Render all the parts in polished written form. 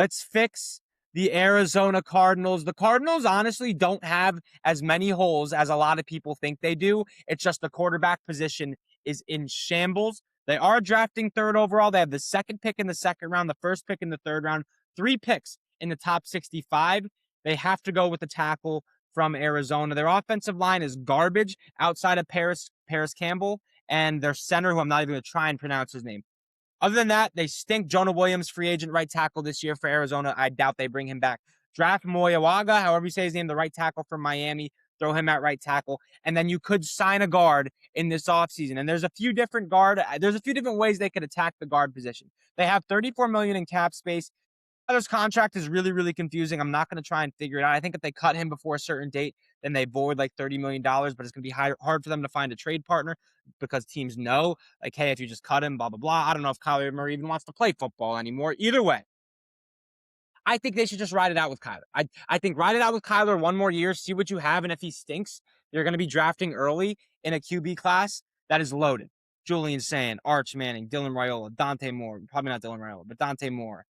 Let's fix the Arizona Cardinals. The Cardinals honestly don't have as many holes as a lot of people think they do. It's just the quarterback position is in shambles. They are drafting third overall. They have the second pick in the second round, the first pick in the third round, 3 picks in the top 65. They have to go with the tackle from Arizona. Their offensive line is garbage outside of Paris Campbell and their center, who I'm not even going to try and pronounce his name. Other than that, they stink. Jonah Williams, free agent right tackle this year for Arizona. I doubt they bring him back. Draft Moyawaga, however you say his name, the right tackle from Miami. Throw him at right tackle. And then you could sign a guard in this offseason. And there's a few different ways they could attack the guard position. They have $34 million in cap space. Tyler's contract is really, really confusing. I'm not going to try and figure it out. I think if they cut him before a certain date, then they void like $30 million, but it's going to be hard for them to find a trade partner because teams know, like, hey, if you just cut him, blah, blah, blah. I don't know if Kyler Murray even wants to play football anymore. Either way, I think they should just ride it out with Kyler. I think ride it out with Kyler one more year, see what you have, and if he stinks, you're going to be drafting early in a QB class that is loaded. Julian Sand, Arch Manning, Dylan Raiola, Dante Moore. Probably not Dylan Raiola, but Dante Moore.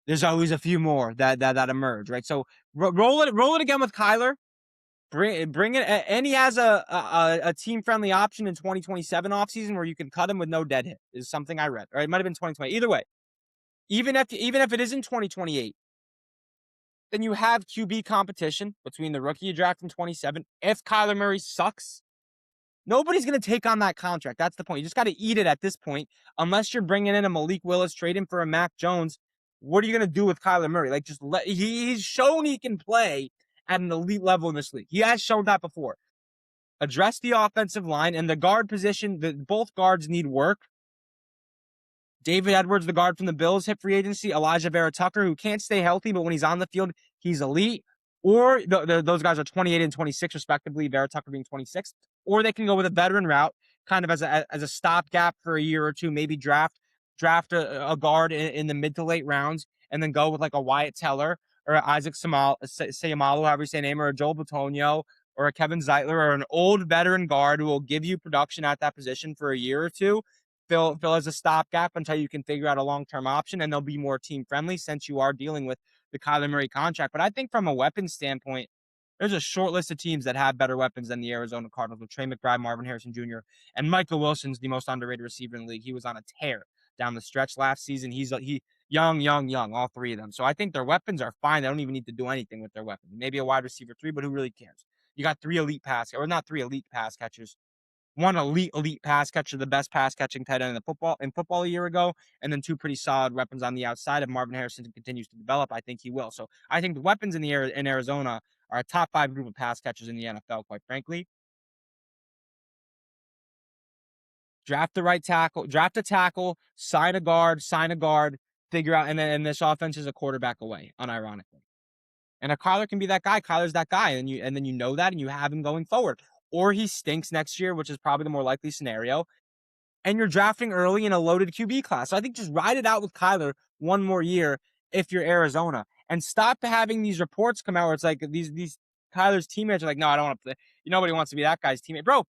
There's always a few more that emerge, right? So roll it again with Kyler. Bring it, and he has a team friendly option in 2027 offseason where you can cut him with no dead hit. Is something I read, or it might have been 2020. Either way, even if it is in 2028, then you have QB competition between the rookie you draft in 27. If Kyler Murray sucks, nobody's going to take on that contract. That's the point. You just got to eat it at this point. Unless you're bringing in a Malik Willis, trade him for a Mac Jones. What are you going to do with Kyler Murray? Like, he's shown he can play at an elite level in this league. He has shown that before. Address the offensive line and the guard position. Both guards need work. David Edwards, the guard from the Bills, hit free agency. Elijah Vera Tucker, who can't stay healthy, but when he's on the field, he's elite. Or those guys are 28 and 26, respectively, Vera Tucker being 26. Or they can go with a veteran route, kind of as a stopgap for a year or two, maybe draft a guard in the mid to late rounds, and then go with like a Wyatt Teller or Isaac Sayamalu, however you say name, or a Joel Bitonio, or a Kevin Zeitler, or an old veteran guard who will give you production at that position for a year or two. Fill as a stopgap until you can figure out a long-term option, and they'll be more team-friendly since you are dealing with the Kyler Murray contract. But I think from a weapons standpoint, there's a short list of teams that have better weapons than the Arizona Cardinals with Trey McBride, Marvin Harrison Jr., and Michael Wilson's the most underrated receiver in the league. He was on a tear down the stretch last season. He's young, all three of them. So I think their weapons are fine. They don't even need to do anything with their weapons. Maybe a wide receiver 3, but who really cares? You got 3 elite not 3 elite pass catchers. One elite pass catcher, the best pass catching tight end in football a year ago, and then 2 pretty solid weapons on the outside. If Marvin Harrison continues to develop, I think he will. So I think the weapons in Arizona are a top 5 group of pass catchers in the NFL, quite frankly. Draft the right tackle, draft a tackle, sign a guard, figure out, and then this offense is a quarterback away, unironically. And if Kyler can be that guy, Kyler's that guy, and then you know that, and you have him going forward. Or he stinks next year, which is probably the more likely scenario, and you're drafting early in a loaded QB class. So I think just ride it out with Kyler one more year if you're Arizona, and stop having these reports come out where it's like these Kyler's teammates are like, no, I don't want to play. Nobody wants to be that guy's teammate, bro.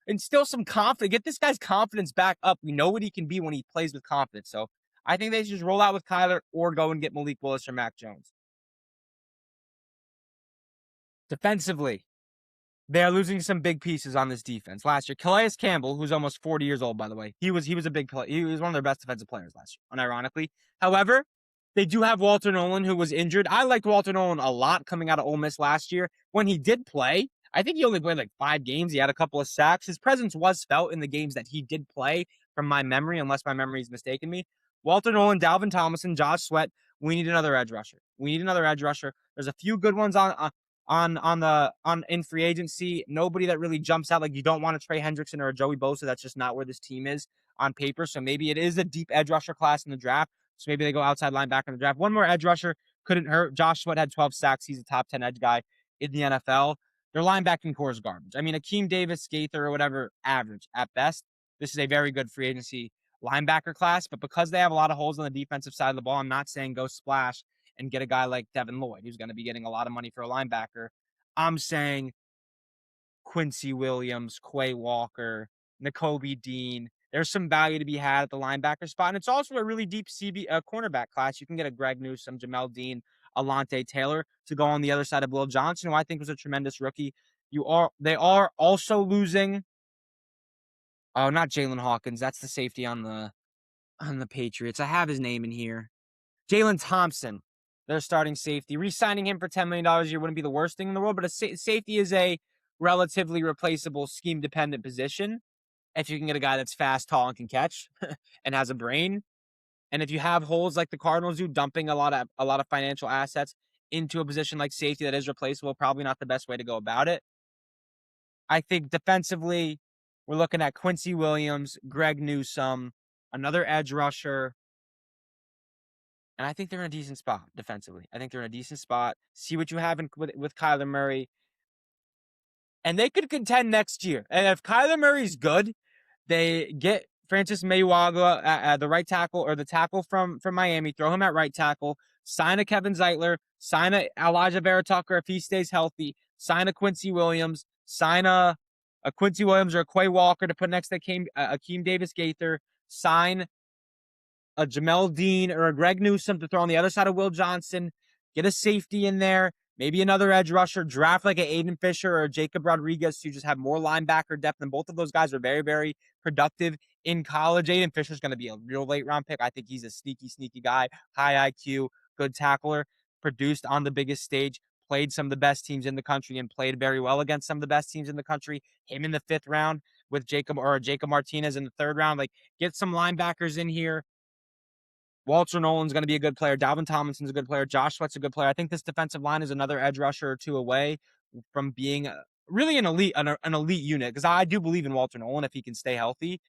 Instill some confidence. Get this guy's confidence back up. We know what he can be when he plays with confidence. So I think they should just roll out with Kyler or go and get Malik Willis or Mac Jones. Defensively, they are losing some big pieces on this defense. Last year, Calais Campbell, who's almost 40 years old, by the way, he was a big player. He was one of their best defensive players last year, unironically. However, they do have Walter Nolan, who was injured. I liked Walter Nolan a lot coming out of Ole Miss last year. When he did play, I think he only played like 5 games. He had a couple of sacks. His presence was felt in the games that he did play, from my memory, unless my memory is mistaken me. Walter Nolan, Dalvin Tomlinson, Josh Sweat. We need another edge rusher. There's a few good ones in free agency. Nobody that really jumps out. Like, you don't want a Trey Hendrickson or a Joey Bosa. That's just not where this team is on paper. So maybe it is a deep edge rusher class in the draft. So maybe they go outside linebacker in the draft. One more edge rusher couldn't hurt. Josh Sweat had 12 sacks. He's a top 10 edge guy in the NFL. Their linebacking core is garbage. I mean, Akeem Davis, Gaither, or whatever, average at best. This is a very good free agency linebacker class, but because they have a lot of holes on the defensive side of the ball, I'm not saying go splash and get a guy like Devin Lloyd, who's going to be getting a lot of money for a linebacker. I'm saying Quincy Williams, Quay Walker, Nakobe Dean, There's some value to be had at the linebacker spot. And it's also a really deep cornerback class. You can get a Greg Newsome, Jamel Dean, Alante Taylor to go on the other side of Will Johnson, who I think was a tremendous rookie. They are also losing. Oh, not Jalen Hawkins. That's the safety on the Patriots. I have his name in here. Jalen Thompson, their starting safety. Re-signing him for $10 million a year wouldn't be the worst thing in the world, but a safety is a relatively replaceable scheme-dependent position. If you can get a guy that's fast, tall, and can catch, and has a brain, and if you have holes like the Cardinals do, dumping a lot of financial assets into a position like safety that is replaceable, probably not the best way to go about it. I think defensively, we're looking at Quincy Williams, Greg Newsome, another edge rusher, and I think they're in a decent spot defensively. I think they're in a decent spot. See what you have with Kyler Murray, and they could contend next year. And if Kyler Murray's good, they get Francis Mayuaga at the right tackle, or the tackle from Miami, throw him at right tackle, sign a Kevin Zeitler, sign a Elijah Vera Tucker if he stays healthy, sign a Quincy Williams, sign a Quincy Williams or a Quay Walker to put next to Akeem Davis-Gaither, sign a Jamel Dean or a Greg Newsome to throw on the other side of Will Johnson, get a safety in there, maybe another edge rusher, draft like an Aiden Fisher or a Jacob Rodriguez to just have more linebacker depth. And both of those guys are very, very productive in college. Aiden Fisher's going to be a real late round pick. I think he's a sneaky guy, high IQ, good tackler, produced on the biggest stage, played some of the best teams in the country and played very well against some of the best teams in the country. Him in the 5th round with Jacob Martinez in the 3rd round. Like, get some linebackers in here. Walter Nolan's going to be a good player. Dalvin Tomlinson's a good player. Josh Sweat's a good player. I think this defensive line is another edge rusher or two away from being really an elite unit, because I do believe in Walter Nolan if he can stay healthy.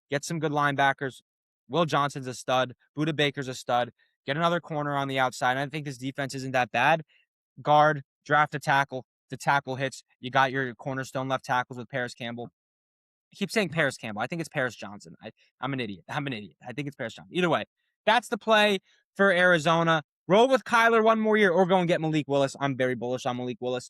Get some good linebackers. Will Johnson's a stud. Budda Baker's a stud. Get another corner on the outside. And I think this defense isn't that bad. Guard, draft a tackle. The tackle hits. You got your cornerstone left tackles with Paris Campbell. I keep saying Paris Campbell. I think it's Paris Johnson. I'm an idiot. I think it's Paris Johnson. Either way, that's the play for Arizona. Roll with Kyler one more year or go and get Malik Willis. I'm very bullish on Malik Willis.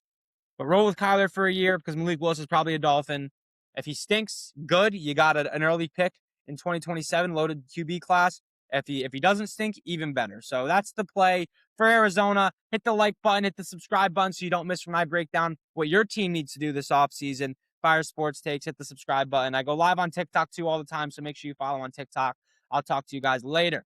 But roll with Kyler for a year because Malik Willis is probably a Dolphin. If he stinks, good. You got an early pick in 2027, loaded QB class. If he doesn't stink, even better. So that's the play for Arizona. Hit the like button, hit the subscribe button so you don't miss when I break down what your team needs to do this offseason. Fire Sports Takes, hit the subscribe button. I go live on TikTok too all the time, so make sure you follow on TikTok. I'll talk to you guys later.